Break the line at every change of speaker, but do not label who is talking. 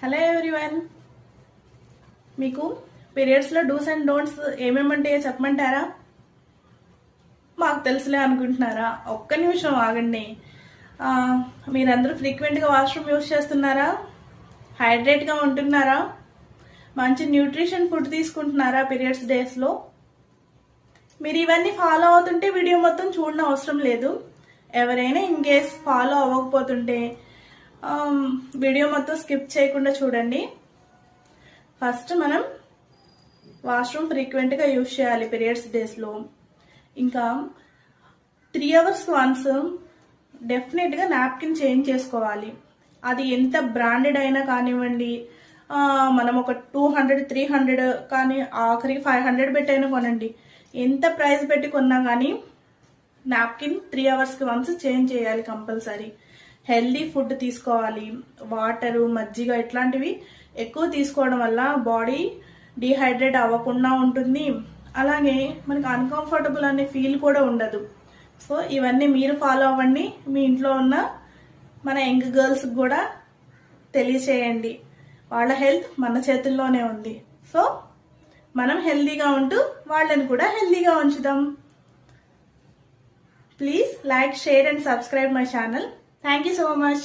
Hello everyone, మీకు పీరియడ్స్లో dos and don'ts ఏమేమంటాయో చెప్పమంటారా? మాకు తెలుసులే అనుకుంటున్నారా? ఒక్క నిమిషం ఆగండి. మీరందరూ ఫ్రీక్వెంట్గా వాష్రూమ్ యూజ్ చేస్తున్నారా? హైడ్రేట్గా ఉంటున్నారా? మంచి న్యూట్రిషన్ ఫుడ్ తీసుకుంటున్నారా పీరియడ్స్ డేస్లో? మీరు ఇవన్నీ ఫాలో అవుతుంటే వీడియో మొత్తం చూడడం అవసరం లేదు. ఎవరైనా ఇన్ కేస్ ఫాలో అవ్వకపోతుంటే వీడియో మొత్తం స్కిప్ చేయకుండా చూడండి. ఫస్ట్ మనం వాష్రూమ్ ఫ్రీక్వెంట్గా యూజ్ చేయాలి పీరియడ్స్ డేస్లో. ఇంకా 3 hours వన్స్ డెఫినెట్గా నాప్కిన్ చేంజ్ చేసుకోవాలి. అది ఎంత బ్రాండెడ్ అయినా కానివ్వండి, మనం ఒక 200 300 కానీ ఆఖరికి 500 పెట్టైనా కొనండి. ఎంత ప్రైస్ పెట్టి కొన్నా కానీ నాప్కిన్ 3 hours వన్స్ చేంజ్ చేయాలి కంపల్సరీ. హెల్దీ ఫుడ్ తీసుకోవాలి. వాటరు, మజ్జిగ ఇట్లాంటివి ఎక్కువ తీసుకోవడం వల్ల బాడీ డీహైడ్రేట్ అవ్వకుండా ఉంటుంది. అలాగే మనకు అన్కంఫర్టబుల్ అనే ఫీల్ కూడా ఉండదు. సో ఇవన్నీ మీరు ఫాలో అవ్వండి. మీ ఇంట్లో ఉన్న మన యంగ్ గర్ల్స్ కూడా తెలియచేయండి. వాళ్ళ హెల్త్ మన చేతుల్లోనే ఉంది. సో మనం హెల్దీగా ఉంటూ వాళ్ళని కూడా హెల్దీగా ఉంచుదాం. Please like, share and subscribe my channel. Thank you so much.